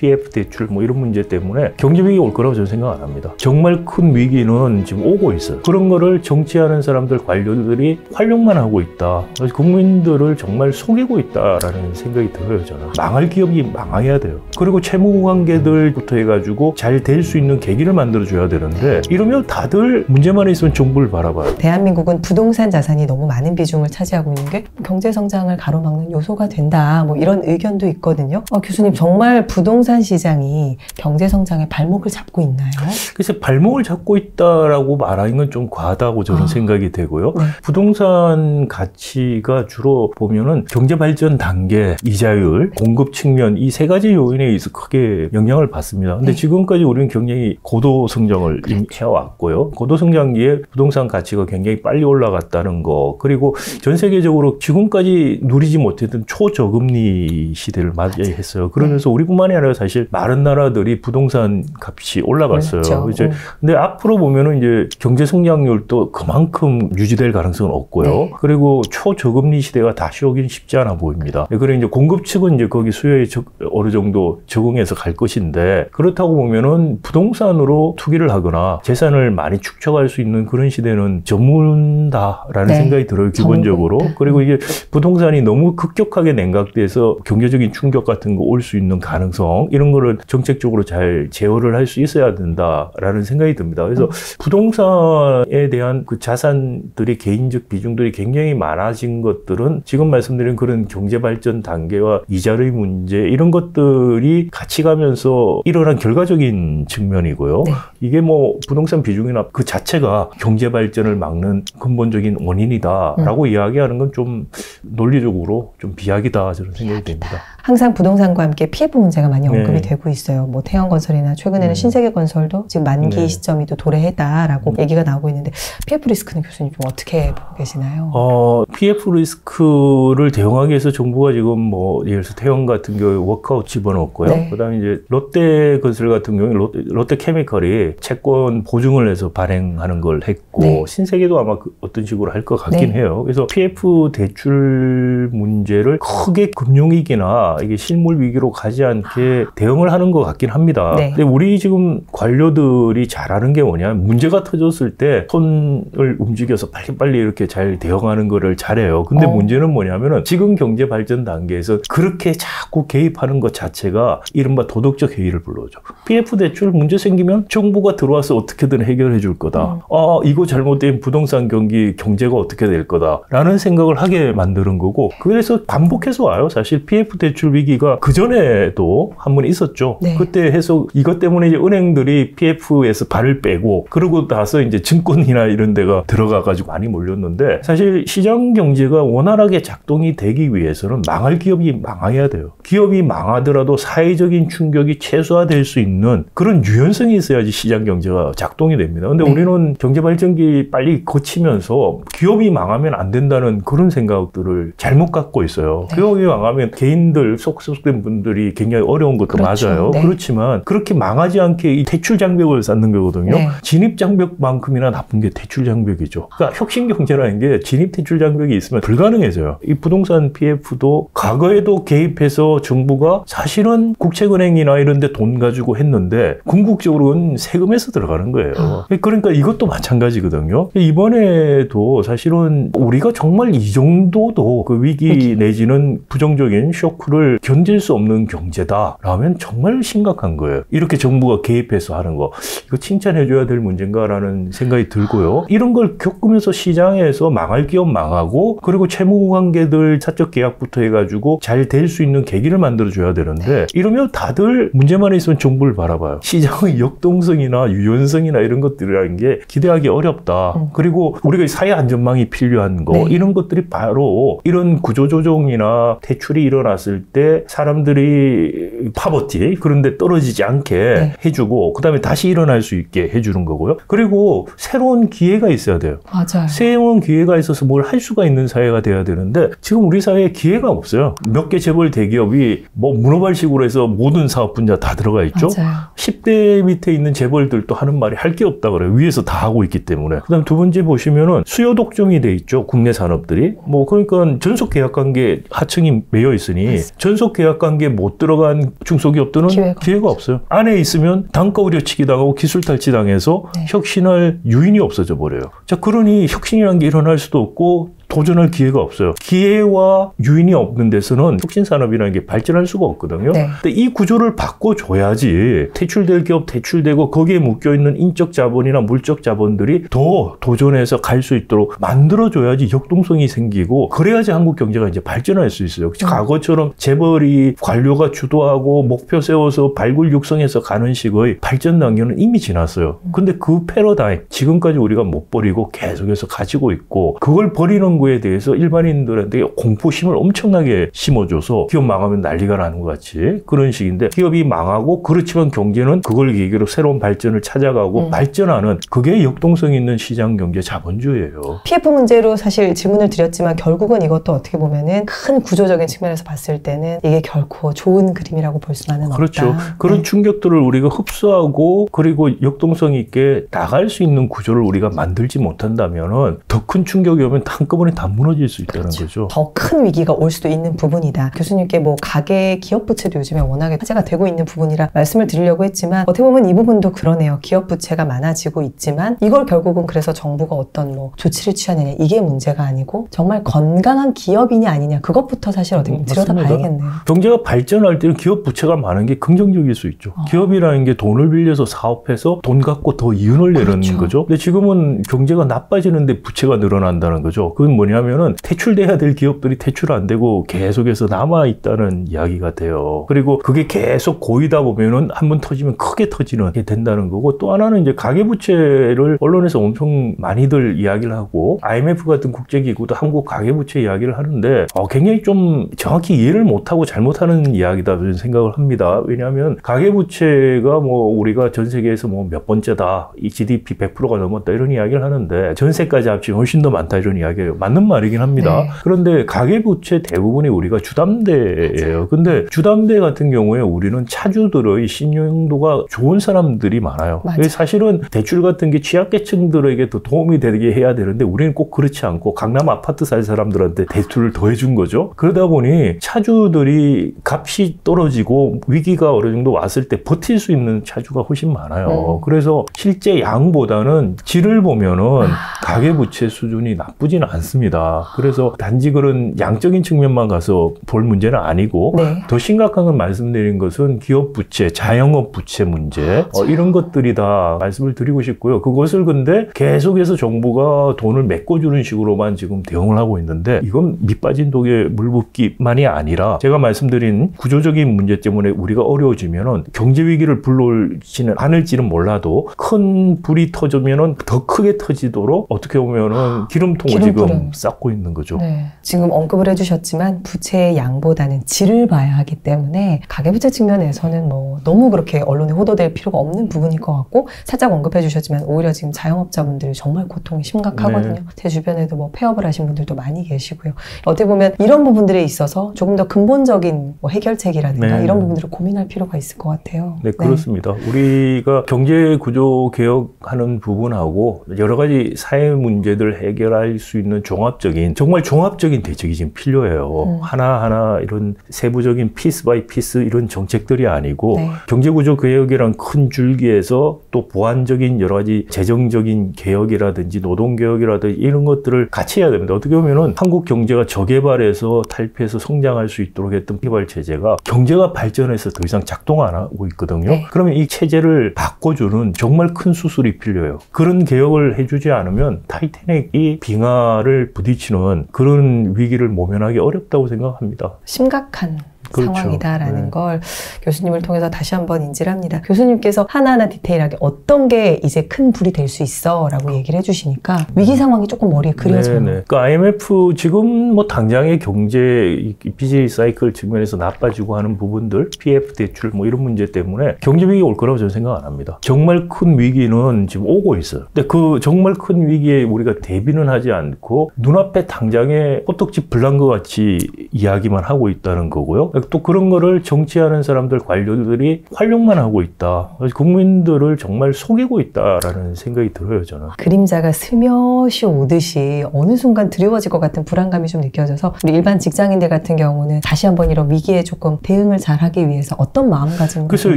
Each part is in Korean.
PF 대출 뭐 이런 문제 때문에 경제 위기 올 거라고 저는 생각 안 합니다. 정말 큰 위기는 지금 오고 있어요. 그런 거를 정치하는 사람들, 관료들이 활용만 하고 있다. 국민들을 정말 속이고 있다라는 생각이 들어요. 저는 망할 기업이 망해야 돼요. 그리고 채무 관계들부터 해가지고 잘 될 수 있는 계기를 만들어줘야 되는데 이러면 다들 문제만 있으면 정부를 바라봐요. 대한민국은 부동산 자산이 너무 많은 비중을 차지하고 있는 게 경제 성장을 가로막는 요소가 된다. 뭐 이런 의견도 있거든요. 교수님, 정말 부동산 시장이 경제 성장의 발목을 잡고 있나요? 그래서 발목을 잡고 있다라고 말하는 건 좀 과하다고 저는 생각이 되고요. 네. 부동산 가치가 주로 보면은 경제 발전 단계, 이자율, 공급 측면 이 세 가지 요인에 의해서 크게 영향을 받습니다. 근데 네. 지금까지 우리는 굉장히 고도 성장을 해왔고요. 고도 성장기에 부동산 가치가 굉장히 빨리 올라갔다는 거, 그리고 전 세계적으로 지금까지 누리지 못했던 초저금리 시대를 맞이했어요. 그러면서 우리뿐만이 아니라 사실 많은 나라들이 부동산 값이 올라갔어요. 그렇죠. 이제 근데 앞으로 보면은 이제 경제 성장률도 그만큼 유지될 가능성은 없고요. 네. 그리고 초저금리 시대가 다시 오긴 쉽지 않아 보입니다. 그리고 이제 공급 측은 이제 거기 수요에 어느 정도 적응해서 갈 것인데, 그렇다고 보면은 부동산으로 투기를 하거나 재산을 많이 축적할 수 있는 그런 시대는 저문다라는 네. 생각이 들어요, 기본적으로. 그리고 이게 부동산이 너무 급격하게 냉각돼서 경제적인 충격 같은 거 올 수 있는 가능성, 이런 거를 정책적으로 잘 제어를 할 수 있어야 된다라는 생각이 듭니다. 그래서 부동산에 대한 그 자산들이, 개인적 비중들이 굉장히 많아진 것들은 지금 말씀드린 그런 경제 발전 단계와 이자의 문제, 이런 것들이 같이 가면서 일어난 결과적인 측면이고요. 네. 이게 뭐 부동산 비중이나 그 자체가 경제 발전을 막는 근본적인 원인이다라고 이야기하는 건 좀 논리적으로 좀 비약이다, 저는 생각이 됩니다. 항상 부동산과 함께 PF 문제가 많이 언급이 네. 되고 있어요. 뭐 태양건설이나 최근에는 신세계건설도 지금 만기 시점이 또 도래했다라고 얘기가 나오고 있는데, PF 리스크는 교수님 좀 어떻게 보고 계시나요? PF 리스크를 대응하기 위해서 정부가 지금 뭐 예를 들어서 태양 같은 경우에 워크아웃 집어넣었고요. 네. 그다음에 이제 롯데건설 같은 경우에 롯데케미컬이 채권 보증을 해서 발행하는 걸 했고, 네. 신세계도 아마 어떤 식으로 할 것 같긴 네. 해요. 그래서 PF 대출 문제를 크게 금융위기나 이게 실물 위기로 가지 않게 대응을 하는 것 같긴 합니다. 네. 근데 우리 지금 관료들이 잘하는 게 뭐냐면, 문제가 터졌을 때 손을 움직여서 빨리빨리 이렇게 잘 대응하는 거를 잘해요. 근데 문제는 뭐냐면은 지금 경제 발전 단계에서 그렇게 자꾸 개입하는 것 자체가 이른바 도덕적 해이를 불러오죠. PF 대출 문제 생기면 정부가 들어와서 어떻게든 해결해 줄 거다. 이거 잘못된 부동산 경제가 어떻게 될 거다라는 생각을 하게 만드는 거고, 그래서 반복해서 와요. 사실 PF 대출 위기가 그전에도 한 번 있었죠. 네. 그때 해서 이것 때문에 이제 은행들이 PF에서 발을 빼고, 그러고 나서 이제 증권이나 이런 데가 들어가가지고 많이 몰렸는데, 사실 시장 경제가 원활하게 작동이 되기 위해서는 망할 기업이 망해야 돼요. 기업이 망하더라도 사회적인 충격이 최소화될 수 있는 그런 유연성이 있어야지 시장 경제가 작동이 됩니다. 근데 우리는 경제 발전기 빨리 거치면서 기업이 망하면 안 된다는 그런 생각들을 잘못 갖고 있어요. 기업이 망하면 개인들, 속된 분들이 굉장히 어려운 것도 그렇죠. 맞아요. 네. 그렇지만 그렇게 망하지 않게 이 대출 장벽을 쌓는 거거든요. 네. 진입 장벽만큼이나 나쁜 게 대출 장벽이죠. 그러니까 혁신 경제라는 게 진입 대출 장벽이 있으면 불가능해져요. 이 부동산 PF도 과거에도 개입해서 정부가 사실은 국책은행이나 이런 데 돈 가지고 했는데 궁극적으로는 세금에서 들어가는 거예요. 그러니까 이것도 마찬가지거든요. 이번에도 사실은 우리가 정말 이 정도도 그 위기 내지는 부정적인 쇼크를 견딜 수 없는 경제다라면 정말 심각한 거예요. 이렇게 정부가 개입해서 하는 거, 이거 칭찬해줘야 될 문제인가라는 생각이 들고요. 이런 걸 겪으면서 시장에서 망할 기업 망하고, 그리고 채무 관계들 사적 계약부터 해가지고 잘 될 수 있는 계기를 만들어줘야 되는데, 이러면 다들 문제만 있으면 정부를 바라봐요. 시장의 역동성이나 유연성이나 이런 것들이라는 게 기대하기 어렵다. 그리고 우리가 사회 안전망이 필요한 거, 이런 것들이 바로 이런 구조조정이나 대출이 일어났을 때 사람들이 파버티, 그런데 떨어지지 않게 해주고, 그 다음에 다시 일어날 수 있게 해주는 거고요. 그리고 새로운 기회가 있어야 돼요. 맞아요. 새로운 기회가 있어서 뭘 할 수가 있는 사회가 돼야 되는데, 지금 우리 사회에 기회가 없어요. 몇 개 재벌 대기업이 뭐 문어발식으로 해서 모든 사업 분야 다 들어가 있죠. 맞아요. 10대 밑에 있는 재벌들도 하는 말이 할 게 없다 그래요. 위에서 다 하고 있기 때문에. 그 다음 두 번째 보시면은 수요 독점이 돼 있죠. 국내 산업들이. 뭐 그러니까 전속 계약 관계 하층이 매여 있으니 전속 계약 관계에 못 들어간 중소기업들은 기회가 없어요. 안에 있으면 단가 우려치기 당하고 기술 탈취 당해서 네. 혁신할 유인이 없어져 버려요. 자, 그러니 혁신이라는 게 일어날 수도 없고 도전할 기회가 없어요. 기회와 유인이 없는 데서는 혁신산업이라는 게 발전할 수가 없거든요. 네. 근데 이 구조를 바꿔줘야지 퇴출될 기업 퇴출되고 거기에 묶여있는 인적 자본이나 물적 자본들이 더 도전해서 갈 수 있도록 만들어줘야지 역동성이 생기고 그래야지 한국 경제가 이제 발전할 수 있어요. 과거처럼 재벌이 관료가 주도하고 목표 세워서 발굴 육성해서 가는 식의 발전 단계는 이미 지났어요. 근데 그 패러다임 지금까지 우리가 못 버리고 계속해서 가지고 있고 그걸 버리는 거에 대해서 일반인들한테 공포심을 엄청나게 심어줘서 기업 망하면 난리가 나는 것 같이 그런 식인데 기업이 망하고 그렇지만 경제는 그걸 계기로 새로운 발전을 찾아가고 발전하는 그게 역동성 있는 시장 경제 자본주의예요. PF 문제로 사실 질문을 드렸지만 결국은 이것도 어떻게 보면은 큰 구조적인 측면에서 봤을 때는 이게 결코 좋은 그림이라고 볼 수만은 그렇죠. 없다. 그런 네. 충격들을 우리가 흡수하고 그리고 역동성 있게 나갈 수 있는 구조를 우리가 만들지 못한다면은 더 큰 충격이 오면 한꺼번에 다 무너질 수 있다는 거죠. 더 큰 위기가 올 수도 있는 부분이다. 교수님께 뭐 가계 기업 부채도 요즘에 워낙에 화제가 되고 있는 부분이라 말씀을 드리려고 했지만 어떻게 보면 이 부분도 그러네요. 기업 부채가 많아지고 있지만 이걸 결국은 그래서 정부가 어떤 뭐 조치를 취하느냐 이게 문제가 아니고 정말 건강한 기업이냐 아니냐 그것부터 사실 어떻게 보면 들여다봐야겠네요. 경제가 발전할 때는 기업 부채가 많은 게 긍정적일 수 있죠. 기업이라는 게 돈을 빌려서 사업해서 돈 갖고 더 이윤을 내는 그렇죠. 거죠. 근데 지금은 경제가 나빠지는데 부채가 늘어난다는 거죠. 그건 뭐냐면은 퇴출돼야 될 기업들이 퇴출 안 되고 계속해서 남아있다는 이야기가 돼요. 그리고 그게 계속 고이다 보면은 한번 터지면 크게 터지는 게 된다는 거고 또 하나는 이제 가계부채를 언론에서 엄청 많이들 이야기를 하고 IMF 같은 국제기구도 한국 가계부채 이야기를 하는데 굉장히 좀 정확히 이해를 못하고 잘못하는 이야기다 저는 생각을 합니다. 왜냐하면 가계부채가 뭐 우리가 전 세계에서 뭐 몇 번째다 이 GDP 100%가 넘었다 이런 이야기를 하는데 전세까지 합치면 훨씬 더 많다 이런 이야기예요. 맞는 말이긴 합니다. 네. 그런데 가계부채 대부분이 우리가 주담대예요. 근데 주담대 같은 경우에 우리는 차주들의 신용도가 좋은 사람들이 많아요. 사실은 대출 같은 게 취약계층들에게 더 도움이 되게 해야 되는데 우리는 꼭 그렇지 않고 강남 아파트 살 사람들한테 대출을 더 해준 거죠. 그러다 보니 차주들이 값이 떨어지고 위기가 어느 정도 왔을 때 버틸 수 있는 차주가 훨씬 많아요. 그래서 실제 양보다는 질을 보면은 가계부채 수준이 나쁘지는 않습니다. 그래서 단지 그런 양적인 측면만 가서 볼 문제는 아니고 네. 더 심각한 건 말씀드린 것은 기업 부채, 자영업 부채 문제 이런 것들이 다 말씀을 드리고 싶고요. 그것을 근데 계속해서 정부가 돈을 메꿔주는 식으로만 지금 대응을 하고 있는데 이건 밑빠진 독에 물 붓기만이 아니라 제가 말씀드린 구조적인 문제 때문에 우리가 어려워지면은 경제 위기를 불러올지는 않을지는 몰라도 큰 불이 터지면은 더 크게 터지도록 어떻게 보면은 기름통을 지금 쌓고 있는 거죠. 네. 지금 언급을 해주셨지만 부채의 양보다는 질을 봐야 하기 때문에 가계부채 측면에서는 뭐 너무 그렇게 언론에 호도될 필요가 없는 부분일 것 같고 살짝 언급해 주셨지만 오히려 지금 자영업자분들이 정말 고통이 심각하거든요. 네. 제 주변에도 뭐 폐업을 하신 분들도 많이 계시고요. 어떻게 보면 이런 부분들에 있어서 조금 더 근본적인 뭐 해결책이라든가 이런 부분들을 고민할 필요가 있을 것 같아요. 네, 그렇습니다. 우리가 경제 구조 개혁하는 부분하고 여러 가지 사회 문제들 해결할 수 있는 정말 종합적인 대책이 지금 필요해요. 하나하나 이런 세부적인 피스 바이 피스 이런 정책들이 아니고 경제구조 개혁이란 큰 줄기에서 또 보완적인 여러 가지 재정적인 개혁이라든지 노동개혁이라든지 이런 것들을 같이 해야 됩니다. 어떻게 보면은 한국 경제가 저개발에서 탈피해서 성장할 수 있도록 했던 개발 체제가 경제가 발전해서 더 이상 작동 안 하고 있거든요. 그러면 이 체제를 바꿔주는 정말 큰 수술이 필요해요. 그런 개혁을 해주지 않으면 타이타닉이 빙하를 부딪히는 그런 위기를 모면하기 어렵다고 생각합니다. 심각한 상황이다라는 네. 걸 교수님을 통해서 다시 한번 인지를 합니다. 교수님께서 하나하나 디테일하게 어떤 게 이제 큰 불이 될 수 있어 라고 얘기를 해주시니까 위기 상황이 조금 머리에 그려져요. 그러니까 IMF 지금 뭐 당장의 경제 BJ 사이클 측면에서 나빠지고 하는 부분들 PF 대출 뭐 이런 문제 때문에 경제 위기 올 거라고 저는 생각 안 합니다. 정말 큰 위기는 지금 오고 있어요. 근데 그 정말 큰 위기에 우리가 대비는 하지 않고 눈앞에 당장에 호떡집 불난 것 같이 이야기만 하고 있다는 거고요. 또 그런 거를 정치하는 사람들, 관료들이 활용만 하고 있다. 국민들을 정말 속이고 있다라는 생각이 들어요, 저는. 그림자가 스며시 오듯이 어느 순간 드리워질 것 같은 불안감이 좀 느껴져서 우리 일반 직장인들 같은 경우는 다시 한번 이런 위기에 조금 대응을 잘하기 위해서 어떤 마음가짐으로? 그래서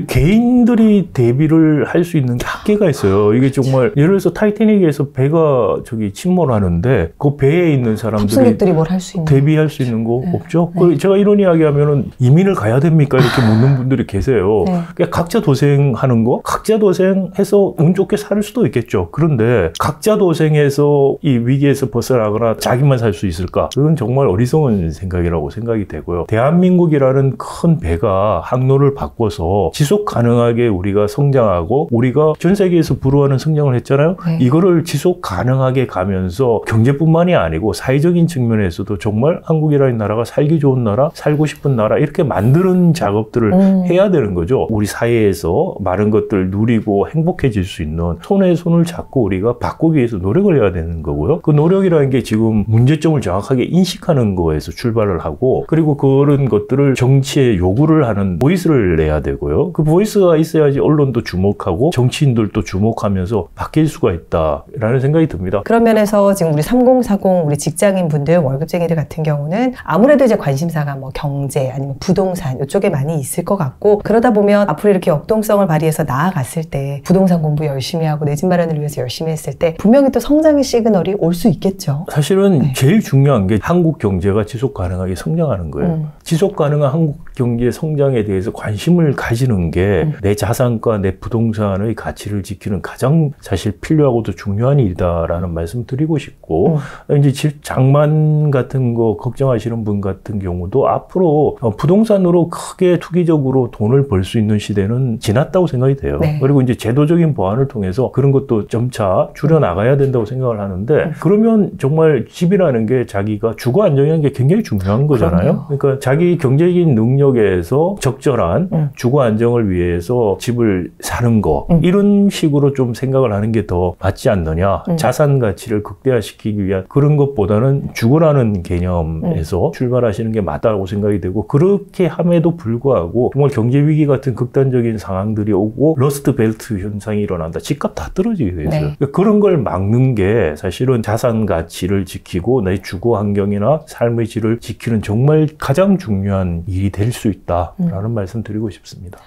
개인들이 대비를 할 수 있는 한계가 있어요. 이게 정말 예를 들어서 타이타닉에서 배가 침몰하는데 그 배에 있는 사람들이 탑승객들이 뭘 할 수 있는 대비할 수 있는 거 없죠? 네. 제가 이런 이야기하면은 이민을 가야 됩니까? 이렇게 묻는 분들이 계세요. 네. 그러니까 각자 도생하는 거, 각자 도생해서 운 좋게 살 수도 있겠죠. 그런데 각자 도생해서 이 위기에서 벗어나거나 자기만 살 수 있을까? 그건 정말 어리석은 생각이라고 생각이 되고요. 대한민국이라는 큰 배가 항로를 바꿔서 지속 가능하게 우리가 성장하고 우리가 전 세계에서 불허하는 성장을 했잖아요. 네. 이거를 지속 가능하게 가면서 경제뿐만이 아니고 사회적인 측면에서도 정말 한국이라는 나라가 살기 좋은 나라, 살고 싶은 나라 이렇게 만드는 작업들을 해야 되는 거죠. 우리 사회에서 많은 것들 누리고 행복해질 수 있는 손에 손을 잡고 우리가 바꾸기 위해서 노력을 해야 되는 거고요. 그 노력이라는 게 지금 문제점을 정확하게 인식하는 거에서 출발을 하고 그리고 그런 것들을 정치에 요구를 하는 보이스를 내야 되고요. 그 보이스가 있어야지 언론도 주목하고 정치인들도 주목하면서 바뀔 수가 있다라는 생각이 듭니다. 그런 면에서 지금 우리 3040 우리 직장인분들 월급쟁이들 같은 경우는 아무래도 이제 관심사가 뭐 경제 아니면 부동산 이쪽에 많이 있을 것 같고 그러다 보면 앞으로 이렇게 역동성을 발휘해서 나아갔을 때 부동산 공부 열심히 하고 내 집 마련을 위해서 열심히 했을 때 분명히 또 성장의 시그널이 올 수 있겠죠. 사실은 네. 제일 중요한 게 한국 경제가 지속 가능하게 성장하는 거예요. 지속 가능한 한국 경제 성장에 대해서 관심을 가지는 게 내 자산과 내 부동산의 가치를 지키는 가장 사실 필요하고도 중요한 일이다라는 말씀 드리고 싶고 이제 장만 같은 거 걱정하시는 분 같은 경우도 앞으로 부동산으로 크게 투기적으로 돈을 벌 수 있는 시대는 지났다고 생각이 돼요. 네. 그리고 이제 제도적인 보완을 통해서 그런 것도 점차 줄여나가야 된다고 생각을 하는데 그러면 정말 집이라는 게 자기가 주거 안정이라는 게 굉장히 중요한 거잖아요. 그럼요. 그러니까 자기 경제적인 능력에서 적절한 주거 안정을 위해서 집을 사는 거 이런 식으로 좀 생각을 하는 게 더 맞지 않느냐. 자산 가치를 극대화시키기 위한 그런 것보다는 주거라는 개념에서 출발하시는 게 맞다고 생각이 되고 그렇게 함에도 불구하고 정말 경제 위기 같은 극단적인 상황들이 오고 러스트 벨트 현상이 일어난다. 집값 다 떨어지게 돼 있어요. 네. 그러니까 그런 걸 막는 게 사실은 자산 가치를 지키고 내 주거 환경이나 삶의 질을 지키는 정말 가장 중요한 일이 될 수 있다라는 말씀 드리고 싶습니다.